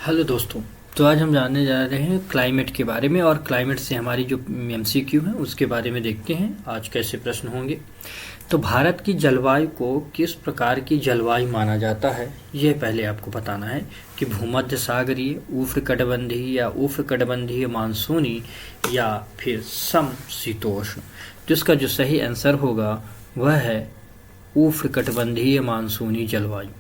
Hello दोस्तों। तो आज हम जानने जा रहे हैं क्लाइमेट के बारे में और क्लाइमेट से हमारी जो एमसीक्यू है उसके बारे में देखते हैं आज कैसे प्रश्न होंगे। तो भारत की जलवायु को किस प्रकार की जलवायु माना जाता है यह पहले आपको बताना है कि भूमध्य सागरीय, उष्णकटिबंधीय या उष्णकटिबंधीय मानसूनी या फिर समशीतोष्ण। जिसका जो सही आंसर होगा वह है उष्णकटिबंधीय मानसूनी जलवायु।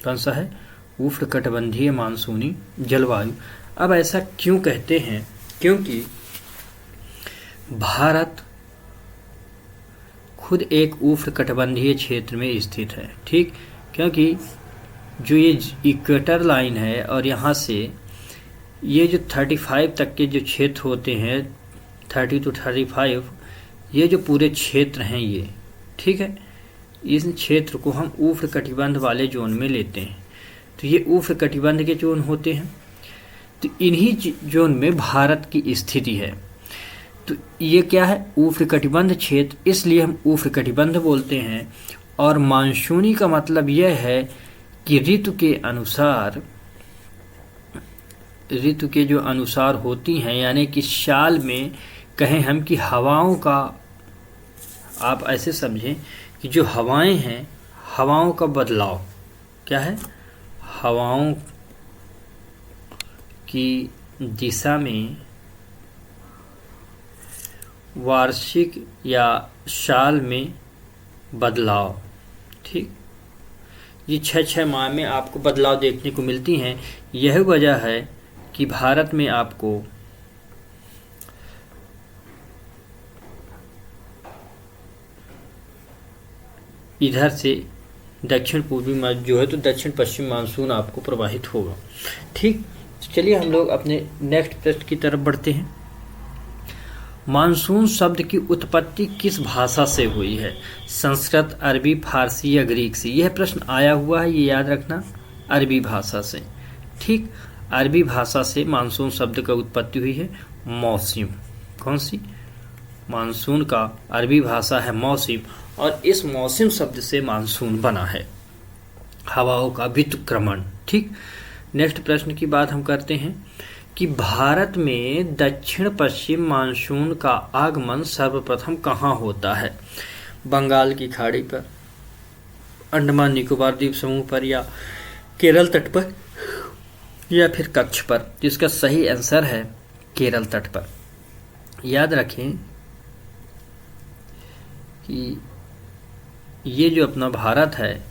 कौन सा है? उष्णकटिबंधीय मानसूनी जलवायु। अब ऐसा क्यों कहते हैं? क्योंकि भारत खुद एक उष्णकटिबंधीय क्षेत्र में स्थित है। ठीक, क्योंकि जो ये इक्वेटर लाइन है और यहाँ से ये जो 35 तक के जो क्षेत्र होते हैं, 30 to 35, ये जो पूरे क्षेत्र हैं ये, ठीक है, इस क्षेत्र को हम उष्णकटिबंध वाले जोन में लेते हैं। तो ये उष्णकटिबंध के जोन होते हैं। तो इन्हीं जोन में भारत की स्थिति है। तो ये क्या है? उष्णकटिबंध क्षेत्र, इसलिए हम उष्णकटिबंध बोलते हैं। और मानसूनी का मतलब यह है कि ऋतु के जो अनुसार होती हैं, यानी कि साल में कहें हम कि हवाओं का, आप ऐसे समझें कि जो हवाएं हैं, हवाओं का बदलाव क्या है? हवाओं की दिशा में वार्षिक या साल में बदलाव। ठीक, ये 6 माह में आपको बदलाव देखने को मिलती हैं। यह वजह है कि भारत में आपको इधर से दक्षिण पूर्वी जो है तो दक्षिण पश्चिम मानसून आपको प्रवाहित होगा। ठीक, चलिए हम लोग अपने नेक्स्ट प्रश्न की तरफ बढ़ते हैं। मानसून शब्द की उत्पत्ति किस भाषा से हुई है? संस्कृत, अरबी, फारसी या ग्रीक से? यह प्रश्न आया हुआ है, ये याद रखना, अरबी भाषा से। ठीक, अरबी भाषा से मानसून शब्द का उत्पत्ति हुई है। मौसम, कौन सी? मानसून का अरबी भाषा है मौसम, और इस मौसम शब्द से मानसून बना है, हवाओं का व्युत्क्रमण। ठीक, नेक्स्ट प्रश्न की बात हम करते हैं कि भारत में दक्षिण पश्चिम मानसून का आगमन सर्वप्रथम कहाँ होता है? बंगाल की खाड़ी पर, अंडमान निकोबार द्वीप समूह पर, या केरल तट पर, या फिर कच्छ पर? जिसका सही आंसर है केरल तट पर। याद रखें कि ये जो अपना भारत है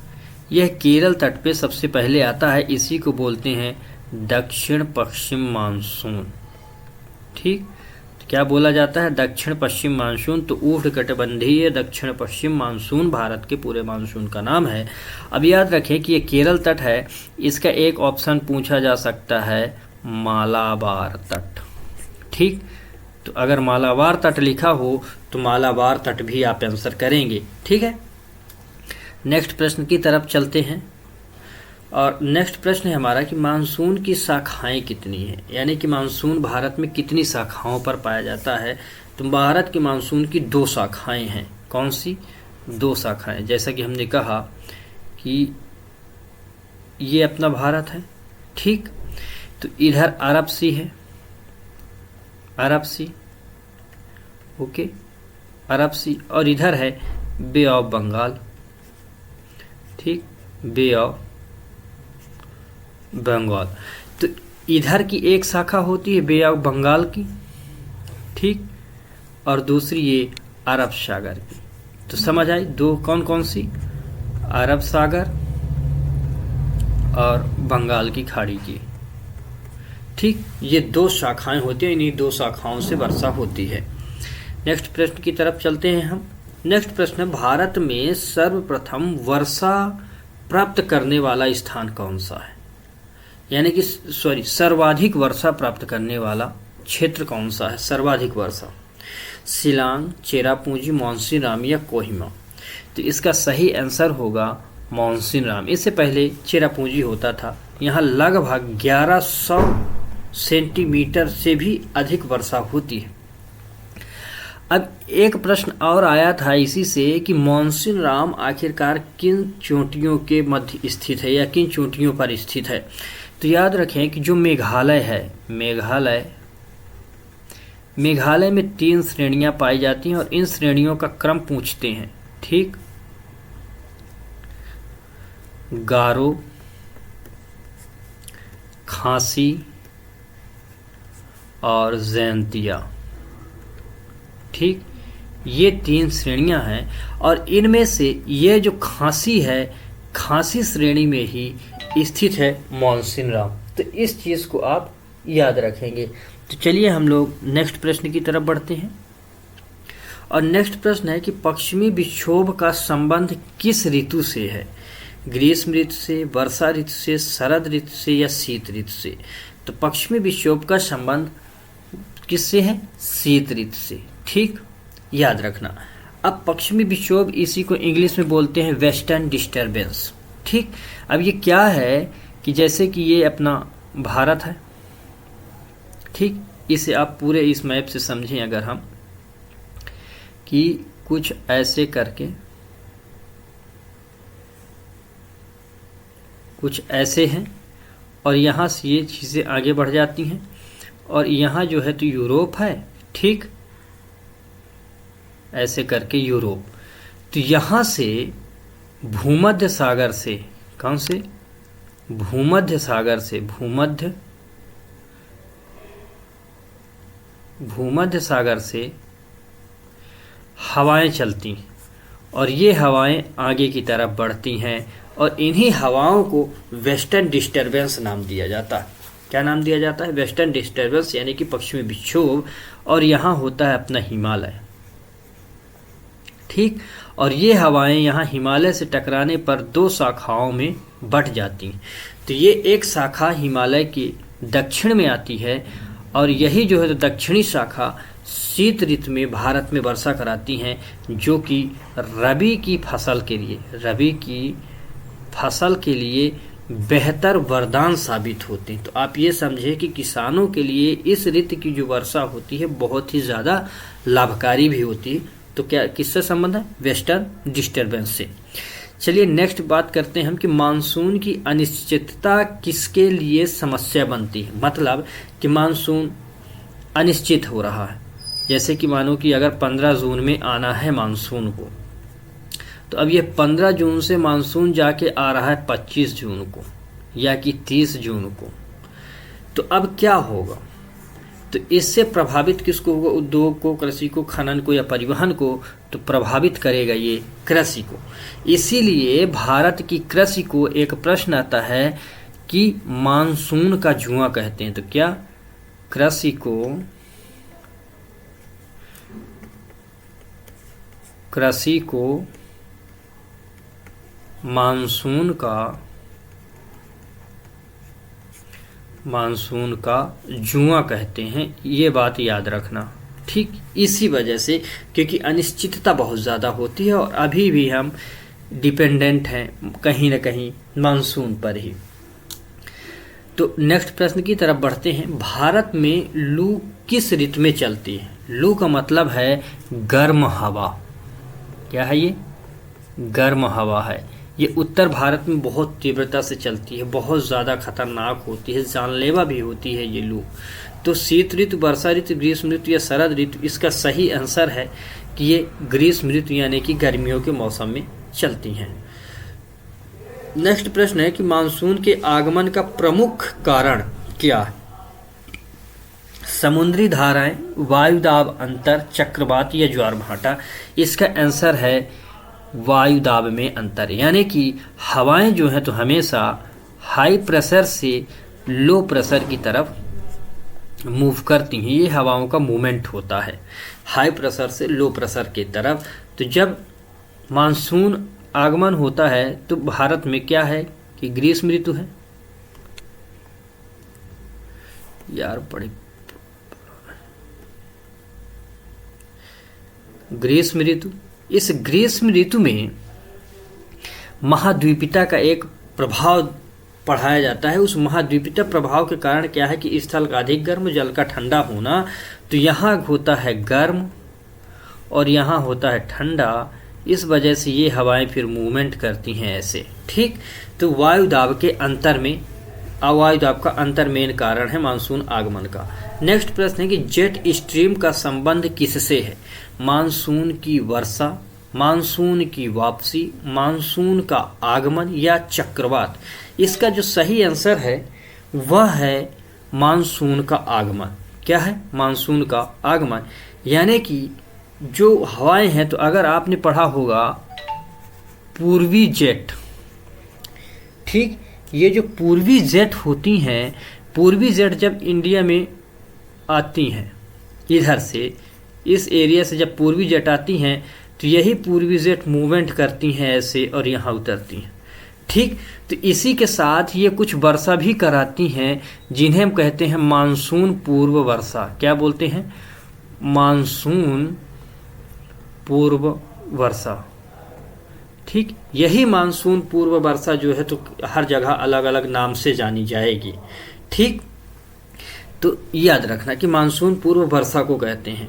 यह केरल तट पे सबसे पहले आता है। इसी को बोलते हैं दक्षिण पश्चिम मानसून। ठीक, तो क्या बोला जाता है? दक्षिण पश्चिम मानसून। तो उष्णकटिबंधीय दक्षिण पश्चिम मानसून भारत के पूरे मानसून का नाम है। अब याद रखें कि ये केरल तट है, इसका एक ऑप्शन पूछा जा सकता है मालाबार तट। ठीक, तो अगर मालाबार तट लिखा हो तो मालाबार तट भी आप आंसर करेंगे। ठीक है, नेक्स्ट प्रश्न की तरफ चलते हैं। और नेक्स्ट प्रश्न है हमारा कि मानसून की शाखाएं कितनी हैं, यानी कि मानसून भारत में कितनी शाखाओं पर पाया जाता है? तो भारत के मानसून की 2 शाखाएं हैं। कौन सी 2 शाखाएं? जैसा कि हमने कहा कि ये अपना भारत है। ठीक, तो इधर अरब सी है, अरब सी, ओके, अरब सी, और इधर है बे ऑफ बंगाल। ठीक, बे ऑफ बंगाल। तो इधर की एक शाखा होती है बे ऑफ बंगाल की, ठीक, और दूसरी ये अरब सागर की। तो समझ आई 2 कौन कौन सी? अरब सागर और बंगाल की खाड़ी की। ठीक, ये 2 शाखाएं होती हैं, इन्हीं 2 शाखाओं से वर्षा होती है। नेक्स्ट प्रश्न की तरफ चलते हैं हम। नेक्स्ट प्रश्न है, भारत में सर्वप्रथम वर्षा प्राप्त करने वाला स्थान कौन सा है? यानी कि सर्वाधिक वर्षा प्राप्त करने वाला क्षेत्र कौन सा है? सर्वाधिक वर्षा, शिलांग, चेरापूंजी, मानसीराम या कोहिमा? तो इसका सही आंसर होगा मानसीराम। इससे पहले चेरापूंजी होता था। यहाँ लगभग 1100 सेंटीमीटर से भी अधिक वर्षा होती है। अब एक प्रश्न और आया था इसी से कि मानसीराम आखिरकार किन चोटियों के मध्य स्थित है या किन चोटियों पर स्थित है? तो याद रखें कि जो मेघालय है, मेघालय में 3 श्रेणियां पाई जाती हैं और इन श्रेणियों का क्रम पूछते हैं। ठीक, गारो, खासी और जैंतिया। ठीक, ये 3 श्रेणियां हैं और इनमें से ये जो खासी है, खासी श्रेणी में ही स्थित है मानसून। तो इस चीज को आप याद रखेंगे। तो चलिए हम लोग नेक्स्ट प्रश्न की तरफ बढ़ते हैं और नेक्स्ट प्रश्न है कि पश्चिमी विक्षोभ का संबंध किस ऋतु से है? ग्रीष्म ऋतु से, वर्षा ऋतु से, शरद ऋतु से या शीत ऋतु से? तो पश्चिमी विक्षोभ का संबंध किससे है? शीत ऋतु से। ठीक, याद रखना। अब पश्चिमी विक्षोभ, इसी को इंग्लिश में बोलते हैं वेस्टर्न डिस्टर्बेंस। ठीक, अब ये क्या है कि जैसे कि ये अपना भारत है, ठीक, इसे आप पूरे इस मैप से समझें अगर हम, कि कुछ ऐसे करके, कुछ ऐसे हैं और यहाँ से ये चीज़ें आगे बढ़ जाती हैं और यहाँ जो है तो यूरोप है। ठीक, ऐसे करके यूरोप। तो यहाँ से भूमध्य सागर से, कौन से? भूमध्य सागर से, भूमध्य सागर से हवाएं चलती और ये हवाएं आगे की तरफ बढ़ती हैं और इन्हीं हवाओं को वेस्टर्न डिस्टर्बेंस नाम दिया जाता है। क्या नाम दिया जाता है? वेस्टर्न डिस्टर्बेंस, यानी कि पश्चिमी विक्षोभ। और यहाँ होता है अपना हिमालय। ठीक, और ये हवाएं यहाँ हिमालय से टकराने पर 2 शाखाओं में बट जाती हैं। तो ये एक शाखा हिमालय के दक्षिण में आती है और यही जो है तो दक्षिणी शाखा शीत ऋतु में भारत में वर्षा कराती हैं, जो कि रबी की फसल के लिए बेहतर वरदान साबित होते हैं। तो आप ये समझें कि किसानों के लिए इस ऋतु की जो वर्षा होती है बहुत ही ज़्यादा लाभकारी भी होती है। तो क्या किससे संबंध है? वेस्टर्न डिस्टर्बेंस से। चलिए नेक्स्ट बात करते हैं हम कि मानसून की अनिश्चितता किसके लिए समस्या बनती है? मतलब कि मानसून अनिश्चित हो रहा है, जैसे कि मानो कि अगर 15 जून में आना है मानसून को, तो अब ये 15 जून से मानसून जाके आ रहा है 25 जून को या कि 30 जून को। तो अब क्या होगा? तो इससे प्रभावित किसको होगा? उद्योग को, कृषि को, खनन को या परिवहन को? तो प्रभावित करेगा ये कृषि को। इसीलिए भारत की कृषि को एक प्रश्न आता है कि मानसून का जुआ कहते हैं। तो क्या? कृषि को मानसून का जुआ कहते हैं, ये बात याद रखना। ठीक, इसी वजह से, क्योंकि अनिश्चितता बहुत ज़्यादा होती है और अभी भी हम डिपेंडेंट हैं कहीं न कहीं मानसून पर ही। तो नेक्स्ट प्रश्न की तरफ बढ़ते हैं। भारत में लू किस ऋतु में चलती है? लू का मतलब है गर्म हवा। क्या है ये? गर्म हवा है। ये उत्तर भारत में बहुत तीव्रता से चलती है, बहुत ज़्यादा खतरनाक होती है, जानलेवा भी होती है ये लू। तो शीत ऋतु, वर्षा ऋतु, ग्रीष्म ऋतु या शरद ऋतु? इसका सही आंसर है कि ये ग्रीष्म ऋतु यानी कि गर्मियों के मौसम में चलती हैं। नेक्स्ट प्रश्न है कि मानसून के आगमन का प्रमुख कारण क्या है? समुद्री धाराएं, वायुदाब अंतर, चक्रवात या ज्वार भाटा? इसका आंसर है वायुदाब में अंतर, यानी कि हवाएं जो है तो हमेशा हाई प्रेशर से लो प्रेशर की तरफ मूव करती हैं। ये हवाओं का मूवमेंट होता है हाई प्रेशर से लो प्रेशर की तरफ। तो जब मानसून आगमन होता है तो भारत में क्या है कि ग्रीष्म ऋतु है। यार बड़ी ग्रीष्म ऋतु, इस ग्रीष्म ऋतु में महाद्वीपिता का एक प्रभाव पढ़ाया जाता है। उस महाद्वीपिता प्रभाव के कारण क्या है कि स्थल का अधिक गर्म, जल का ठंडा होना। तो यहाँ होता है गर्म और यहाँ होता है ठंडा, इस वजह से ये हवाएं फिर मूवमेंट करती हैं ऐसे। ठीक, तो वायु दाब के अंतर में अवायु आपका अंतर मेन कारण है मानसून आगमन का। नेक्स्ट प्रश्न है कि जेट स्ट्रीम का संबंध किससे है? मानसून की वर्षा, मानसून की वापसी, मानसून का आगमन या चक्रवात? इसका जो सही आंसर है वह है मानसून का आगमन। क्या है? मानसून का आगमन। यानी कि जो हवाएं हैं, तो अगर आपने पढ़ा होगा पूर्वी जेट, ठीक, ये जो पूर्वी जेट होती हैं, पूर्वी जेट जब इंडिया में आती हैं, इधर से इस एरिया से जब पूर्वी जेट आती हैं, तो यही पूर्वी जेट मूवमेंट करती हैं ऐसे और यहाँ उतरती हैं, ठीक। तो इसी के साथ ये कुछ वर्षा भी कराती हैं, जिन्हें हम कहते हैं मानसून पूर्व वर्षा। क्या बोलते हैं? मानसून पूर्व वर्षा, ठीक। यही मानसून पूर्व वर्षा जो है तो हर जगह अलग अलग नाम से जानी जाएगी, ठीक। तो याद रखना कि मानसून पूर्व वर्षा को कहते हैं।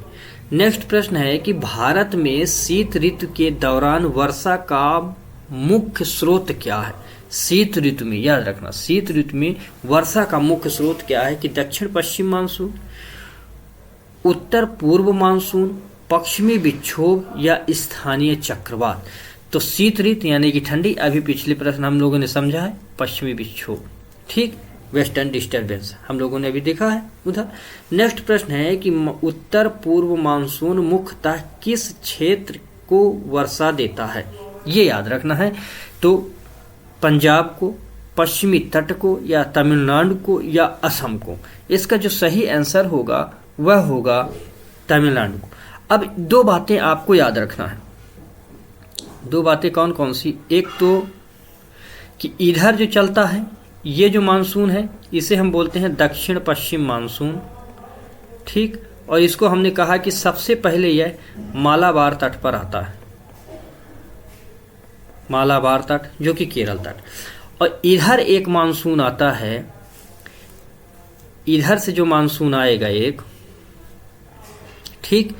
नेक्स्ट प्रश्न है कि भारत में शीत ऋतु के दौरान वर्षा का मुख्य स्रोत क्या है? शीत ऋतु में, याद रखना, शीत ऋतु में वर्षा का मुख्य स्रोत क्या है? कि दक्षिण पश्चिम मानसून, उत्तर पूर्व मानसून, पश्चिमी विक्षोभ या स्थानीय चक्रवात? तो शीत ऋतु यानी कि ठंडी, अभी पिछले प्रश्न हम लोगों ने समझा है पश्चिमी विक्षोभ, ठीक, वेस्टर्न डिस्टर्बेंस हम लोगों ने अभी देखा है उधर। नेक्स्ट प्रश्न है कि उत्तर पूर्व मानसून मुख्यतः किस क्षेत्र को वर्षा देता है? ये याद रखना है। तो पंजाब को, पश्चिमी तट को, या तमिलनाडु को, या असम को? इसका जो सही आंसर होगा वह होगा तमिलनाडु को। अब दो बातें आपको याद रखना है। दो बातें कौन कौन सी? एक तो कि इधर जो चलता है ये जो मानसून है इसे हम बोलते हैं दक्षिण पश्चिम मानसून, ठीक। और इसको हमने कहा कि सबसे पहले यह मालाबार तट पर आता है, मालाबार तट जो कि केरल तट। और इधर एक मानसून आता है, इधर से जो मानसून आएगा एक, ठीक,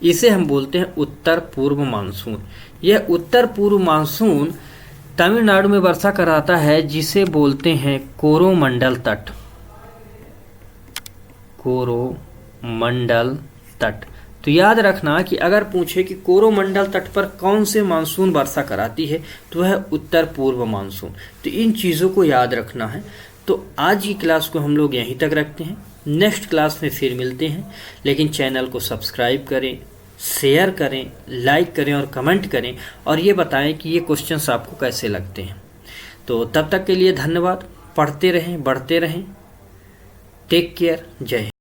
इसे हम बोलते हैं उत्तर पूर्व मानसून। यह उत्तर पूर्व मानसून तमिलनाडु में वर्षा कराता है, जिसे बोलते हैं कोरोमंडल तट, कोरोमंडल तट। तो याद रखना कि अगर पूछे कि कोरोमंडल तट पर कौन से मानसून वर्षा कराती है, तो वह उत्तर पूर्व मानसून। तो इन चीज़ों को याद रखना है। तो आज की क्लास को हम लोग यहीं तक रखते हैं, नेक्स्ट क्लास में फिर मिलते हैं। लेकिन चैनल को सब्सक्राइब करें, शेयर करें, लाइक करें और कमेंट करें, और ये बताएं कि ये क्वेश्चंस आपको कैसे लगते हैं। तो तब तक के लिए धन्यवाद। पढ़ते रहें, बढ़ते रहें। Take care. जय हिंद।